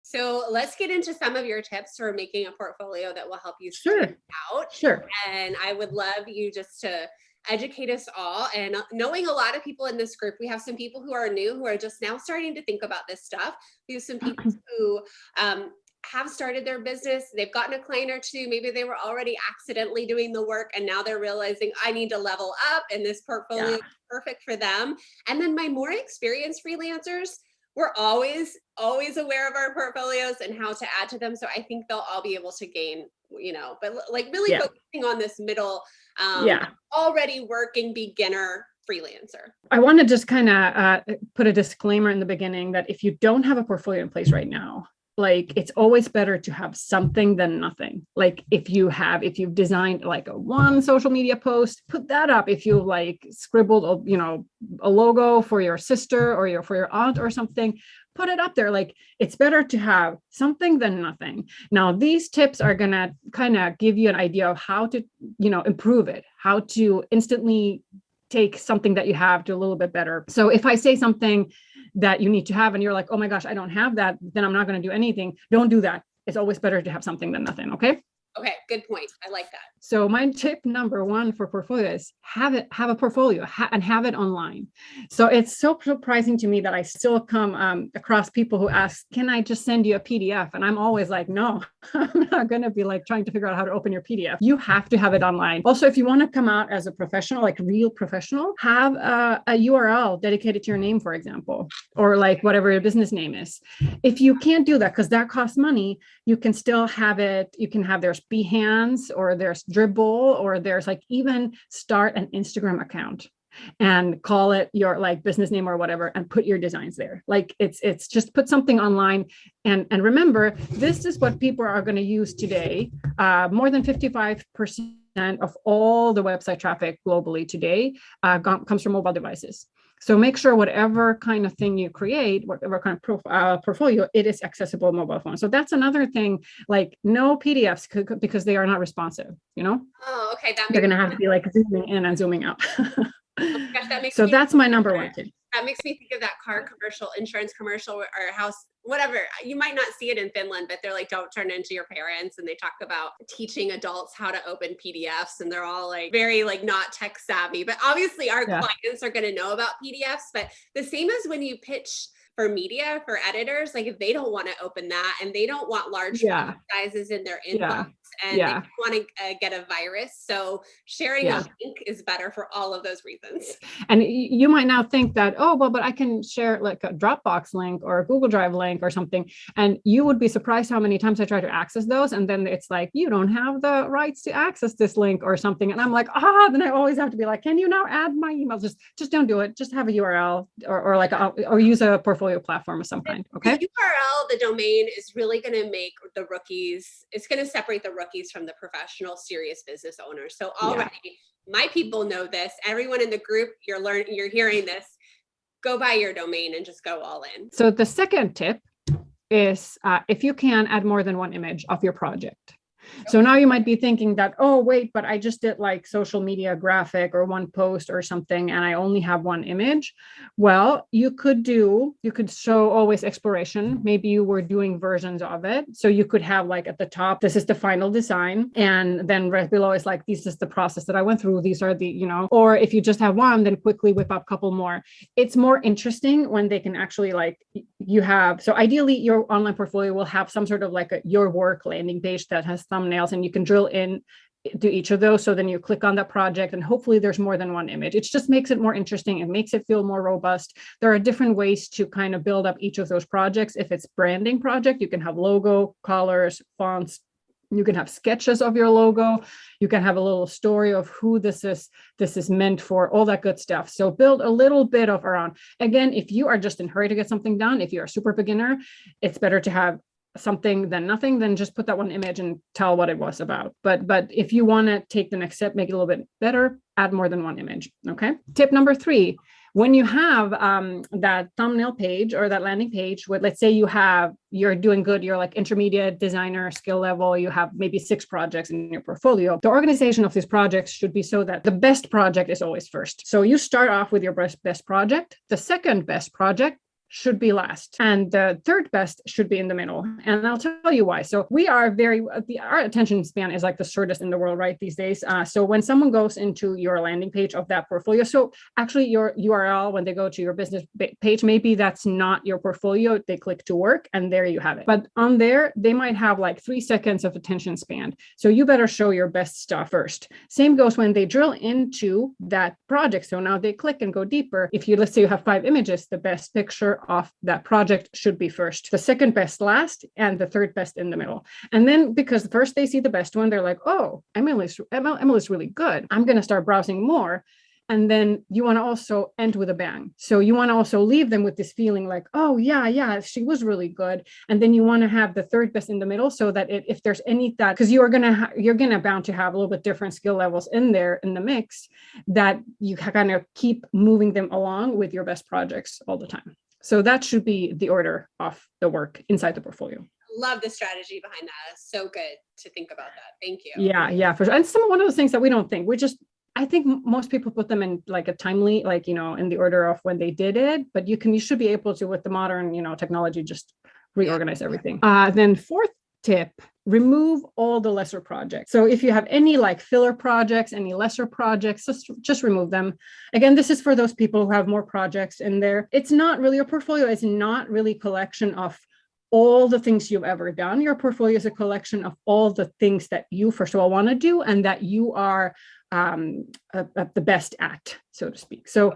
So let's get into some of your tips for making a portfolio that will help you Sure. stand out. Sure. And I would love you just to educate us all. And knowing a lot of people in this group, we have some people who are new, who are just now starting to think about this stuff. We have some people who have started their business. They've gotten a client or two. Maybe they were already accidentally doing the work and now they're realizing I need to level up and this portfolio is perfect for them. And then my more experienced freelancers, we're always aware of our portfolios and how to add to them. So I think they'll all be able to gain, but like really focusing on this middle, already working beginner freelancer. I want to just kind of put a disclaimer in the beginning that if you don't have a portfolio in place right now, like it's always better to have something than nothing. Like if you've designed like one social media post, put that up. If you like scribbled, a logo for your sister or for your aunt or something, put it up there. Like it's better to have something than nothing. Now, these tips are going to kind of give you an idea of how to, improve it, how to instantly take something that you have to a little bit better. So if I say something that you need to have and you're like, oh my gosh, I don't have that, then I'm not going to do anything. Don't do that. It's always better to have something than nothing. Okay. Okay, good point. I like that. So my tip number one for portfolio is have a portfolio and have it online. So it's so surprising to me that I still come across people who ask, can I just send you a PDF? And I'm always like, no, I'm not going to be like trying to figure out how to open your PDF. You have to have it online. Also, if you want to come out as a professional, like real professional, have a URL dedicated to your name, for example, or like whatever your business name is. If you can't do that, because that costs money, you can still have it. You can have there's Behance or there's Dribble or there's like even start an Instagram account and call it your like business name or whatever and put your designs there. Like it's just put something online and remember, this is what people are going to use today. More than 55% of all the website traffic globally today comes from mobile devices. So make sure whatever kind of thing you create, whatever kind of portfolio, it is accessible on mobile phone. So that's another thing, like no PDFs because they are not responsive, Oh, okay. They're going to have to be like zooming in and zooming out. Oh gosh, that makes so that's my number one tip. That makes me think of that car commercial, insurance commercial, or house, whatever. You might not see it in Finland, but they're like, don't turn into your parents. And they talk about teaching adults how to open PDFs. And they're all like very like not tech savvy, but obviously our clients are going to know about PDFs. But the same as when you pitch for media, for editors, like if they don't want to open that and they don't want large font sizes in their inbox and they don't want to get a virus. So sharing a link is better for all of those reasons. And you might now think that, oh, well, but I can share like a Dropbox link or a Google Drive link or something. And you would be surprised how many times I try to access those. And then it's like, you don't have the rights to access this link or something. And I'm like, then I always have to be like, can you now add my email? Just don't do it. Just have a URL or like, or use a portfolio platform of some kind. Okay. The URL, the domain is really going to make the rookies, it's going to separate the rookies from the professional, serious business owners. So already my people know this. Everyone in the group, you're hearing this, go buy your domain and just go all in. So the second tip is if you can add more than one image of your project. So now you might be thinking that, oh, wait, but I just did like social media graphic or one post or something, and I only have one image. Well, you could show always exploration. Maybe you were doing versions of it. So you could have like at the top, this is the final design. And then right below is like, this is the process that I went through. These are the, or if you just have one, then quickly whip up a couple more. It's more interesting when they can actually like so ideally your online portfolio will have some sort of like your work landing page that has thumbnails and you can drill in to each of those. So then you click on that project and hopefully there's more than one image. It just makes it more interesting. It makes it feel more robust. There are different ways to kind of build up each of those projects. If it's branding project, you can have logo, colors, fonts. You can have sketches of your logo. You can have a little story of who this is meant for, all that good stuff. So build a little bit of around. Again, if you are just in a hurry to get something done, if you're a super beginner, it's better to have something than nothing, then just put that one image and tell what it was about. But if you want to take the next step, make it a little bit better, add more than one image. Okay. Tip number 3, when you have that thumbnail page or that landing page, let's say you're doing good, you're like intermediate designer skill level, you have maybe 6 projects in your portfolio. The organization of these projects should be so that the best project is always first. So you start off with your best project. The second best project should be last, and the third best should be in the middle. And I'll tell you why. So we are our attention span is like the shortest in the world, right, these days. So when someone goes into your landing page of that portfolio, so actually your URL, when they go to your business page, maybe that's not your portfolio, they click to work and there you have it. But on there, they might have like 3 seconds of attention span. So you better show your best stuff first. Same goes when they drill into that project. So now they click and go deeper. If you, let's say you have 5 images, the best picture of that project should be first, the second best last, and the third best in the middle. And then because first they see the best one, they're like, oh, Emily's really good. I'm going to start browsing more. And then you want to also end with a bang. So you want to also leave them with this feeling like, oh, yeah, she was really good. And then you want to have the third best in the middle so that if there's any that, because you're going to bound to have a little bit different skill levels in there in the mix, that you kind of keep moving them along with your best projects all the time. So that should be the order of the work inside the portfolio. Love the strategy behind that. It's so good to think about that. Thank you. Yeah, for sure. And one of those things that we don't think, I think most people put them in like a timely, like, in the order of when they did it, but you should be able to, with the modern, technology, just reorganize everything. Then fourth tip, remove all the lesser projects. So if you have any like filler projects, any lesser projects, just remove them. Again, this is for those people who have more projects in there. It's not really, your portfolio is not really a collection of all the things you've ever done. Your portfolio is a collection of all the things that you, first of all, want to do and that you are the best at, so to speak. So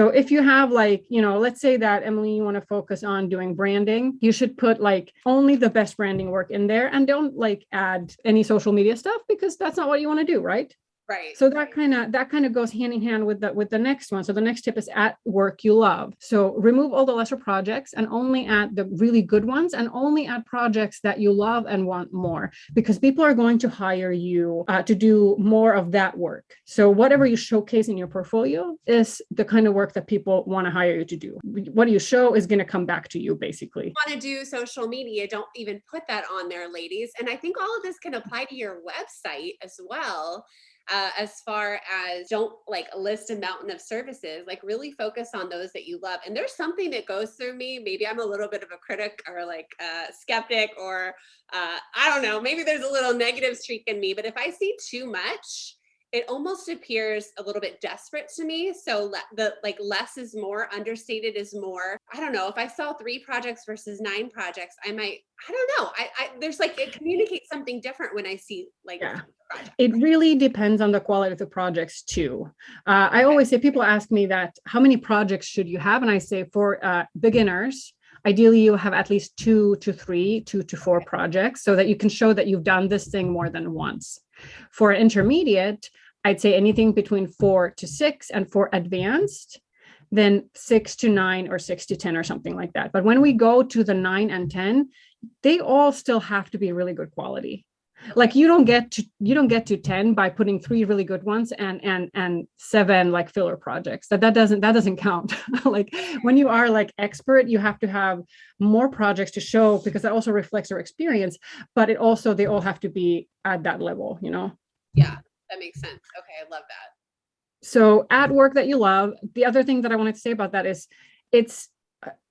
if you have like, let's say that, Emily, you want to focus on doing branding, you should put like only the best branding work in there and don't like add any social media stuff, because that's not what you want to do, right? Right. So that kind of goes hand in hand with the next one. So the next tip is add work you love. So remove all the lesser projects and only add the really good ones, and only add projects that you love and want more, because people are going to hire you to do more of that work. So whatever you showcase in your portfolio is the kind of work that people want to hire you to do. What you show is going to come back to you, basically. Want to do social media, don't even put that on there, ladies. And I think all of this can apply to your website as well. As far as, don't like list a mountain of services, like really focus on those that you love. And there's something that goes through me. Maybe I'm a little bit of a critic or like a skeptic, or I don't know, maybe there's a little negative streak in me, but if I see too much, it almost appears a little bit desperate to me. So the like less is more, understated is more. I don't know, if I saw 3 projects versus 9 projects, I don't know. There's like, it communicates something different when I see like, yeah. It really depends on the quality of the projects too. I always say, people ask me that, how many projects should you have? And I say for beginners, ideally you have at least 2 to 4 projects, so that you can show that you've done this thing more than once. For intermediate, I'd say anything between 4 to 6, and for advanced, then 6 to 9 or 6 to 10 or something like that. But when we go to the 9 and 10, they all still have to be really good quality. Like you don't get to 10 by putting 3 really good ones and 7 like filler projects. That doesn't count. Like when you are like expert, you have to have more projects to show, because that also reflects your experience, but they all have to be at that level, Yeah, that makes sense. Okay, I love that. So add work that you love. The other thing that I wanted to say about that is, it's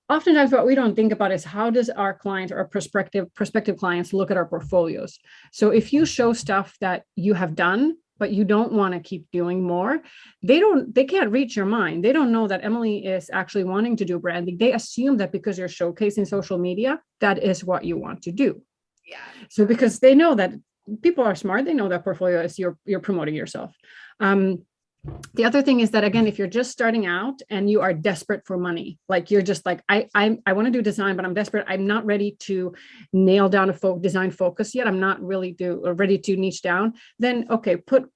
oftentimes what we don't think about is, how does our client or prospective clients look at our portfolios? So if you show stuff that you have done, but you don't want to keep doing more, they can't reach your mind. They don't know that Emily is actually wanting to do branding. They assume that because you're showcasing social media, that is what you want to do. Yeah. So because they know that people are smart, they know that portfolio is you're promoting yourself. The other thing is that, again, if you're just starting out and you are desperate for money, like you're just like, I want to do design, but I'm desperate. I'm not ready to nail down a design focus yet. I'm not really ready to niche down. Then, okay, put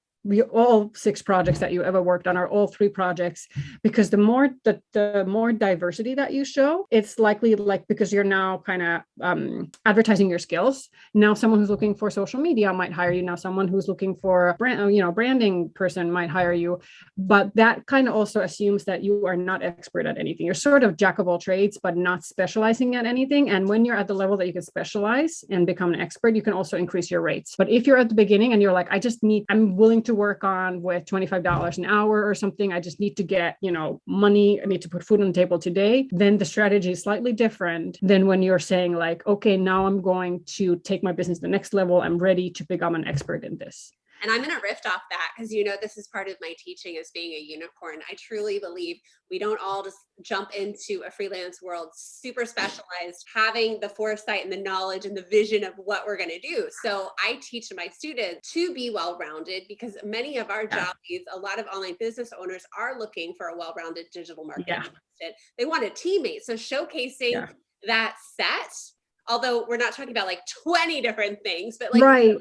all 6 projects that you ever worked on, or all 3 projects, because the more diversity that you show, it's likely, like, because you're now kind of advertising your skills. Now someone who's looking for social media might hire you. Now someone who's looking for a branding person might hire you. But that kind of also assumes that you are not expert at anything. You're sort of jack of all trades, but not specializing at anything. And when you're at the level that you can specialize and become an expert, you can also increase your rates. But if you're at the beginning and you're like, I'm willing to to work on with $25 an hour or something. I just need to get, money. I need to put food on the table today. Then the strategy is slightly different than when you're saying like, okay, now I'm going to take my business to the next level. I'm ready to become an expert in this. And I'm going to riff off that because, this is part of my teaching as being a unicorn. I truly believe we don't all just jump into a freelance world super specialized, having the foresight and the knowledge and the vision of what we're going to do. So I teach my students to be well-rounded because many of our jobbies, a lot of online business owners are looking for a well-rounded digital marketing assistant. They want a teammate. So showcasing that set, although we're not talking about like 20 different things, but like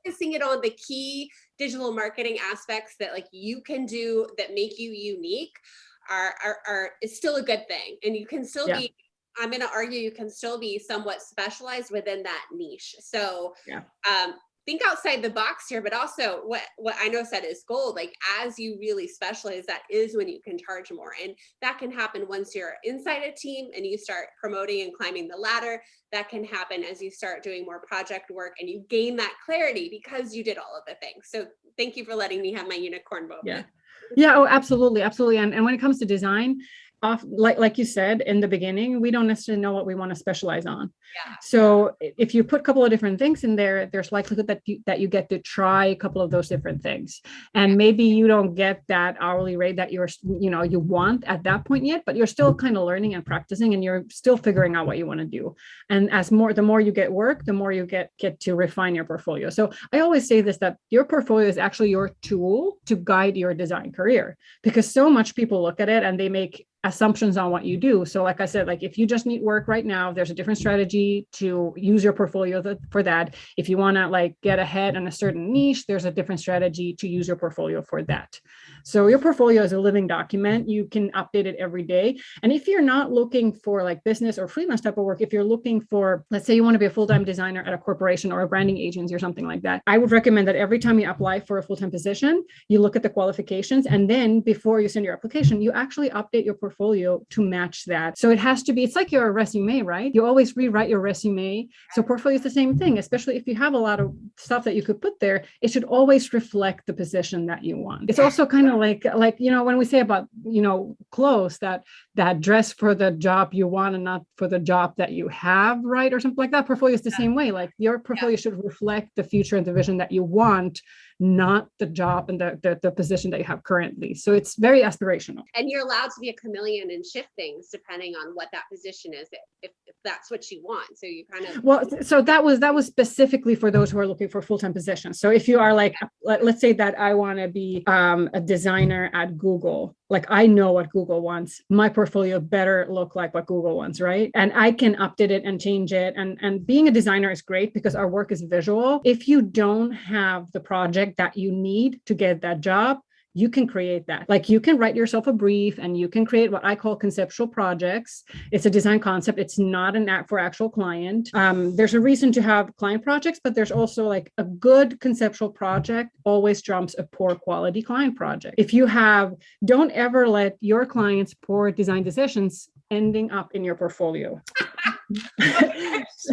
focusing it on the key digital marketing aspects that like you can do that make you unique is still a good thing. And you can still be, I'm going to argue, you can still be somewhat specialized within that niche. So think outside the box here, but also what Aino said is gold. Like as you really specialize, that is when you can charge more. And that can happen once you're inside a team and you start promoting and climbing the ladder. That can happen as you start doing more project work and you gain that clarity because you did all of the things. So thank you for letting me have my unicorn moment. Yeah. Oh, absolutely. Absolutely. And when it comes to design, like you said in the beginning, we don't necessarily know what we want to specialize on. So if you put a couple of different things in there, there's likelihood that you get to try a couple of those different things. And maybe you don't get that hourly rate that you want at that point yet, but you're still kind of learning and practicing and you're still figuring out what you want to do. And the more you get work, the more you get to refine your portfolio. So I always say this, that your portfolio is actually your tool to guide your design career, because so much people look at it and they make assumptions on what you do. So like I said, like if you just need work right now, there's a different strategy to use your portfolio for that. If you want to like get ahead in a certain niche, there's a different strategy to use your portfolio for that. So your portfolio is a living document. You can update it every day. And if you're not looking for like business or freelance type of work, if you're looking for, let's say you want to be a full-time designer at a corporation or a branding agency or something like that, I would recommend that every time you apply for a full-time position, you look at the qualifications. And then before you send your application, you actually update your portfolio to match that. So it has to be, it's like your resume, right? You always rewrite your resume. So portfolio is the same thing, especially if you have a lot of stuff that you could put there, it should always reflect the position that you want. It's also kind of like, when we say about, clothes, that dress for the job you want and not for the job that you have, right? Or something like that. Portfolio is the same way. Like your portfolio should reflect the future and the vision that you want, not the job and the position that you have currently. So it's very aspirational. And you're allowed to be a chameleon and shift things depending on what that position is, if that's what you want. So you kind of... Well, so that was specifically for those who are looking for full-time positions. So if you are like, let's say that I want to be a designer at Google, like I know what Google wants, my portfolio better look like what Google wants, right? And I can update it and change it. And being a designer is great because our work is visual. If you don't have the project that you need to get that job, you can create that. Like you can write yourself a brief and you can create what I call conceptual projects. It's a design concept. It's not an act for actual client. There's a reason to have client projects, but there's also like a good conceptual project always trumps a poor quality client project. Don't ever let your clients' poor design decisions ending up in your portfolio. That's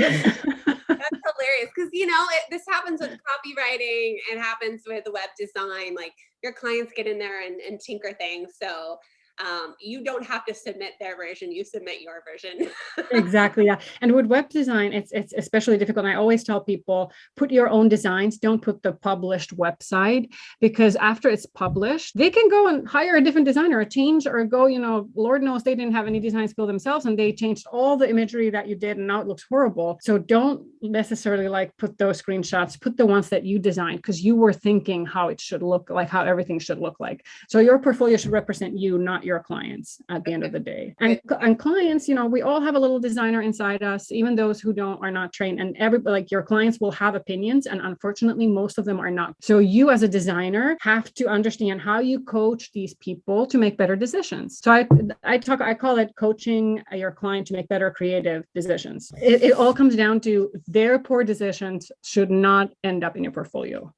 hilarious because this happens with copywriting, it happens with web design. Like your clients get in there and tinker things, so you don't have to submit their version, you submit your version. Exactly. Yeah. And with web design, it's especially difficult. And I always tell people, put your own designs, don't put the published website, because after it's published, they can go and hire a different designer or change or go, Lord knows they didn't have any design skill themselves and they changed all the imagery that you did and now it looks horrible. So don't necessarily like put those screenshots, put the ones that you designed because you were thinking how it should look like, how everything should look like. So your portfolio should represent you, not your clients at the end of the day. And clients, we all have a little designer inside us, even those who are not trained, and your clients will have opinions, and unfortunately most of them are not. So you as a designer have to understand how you coach these people to make better decisions. So I call it coaching your client to make better creative decisions. It all comes down to their poor decisions should not end up in your portfolio.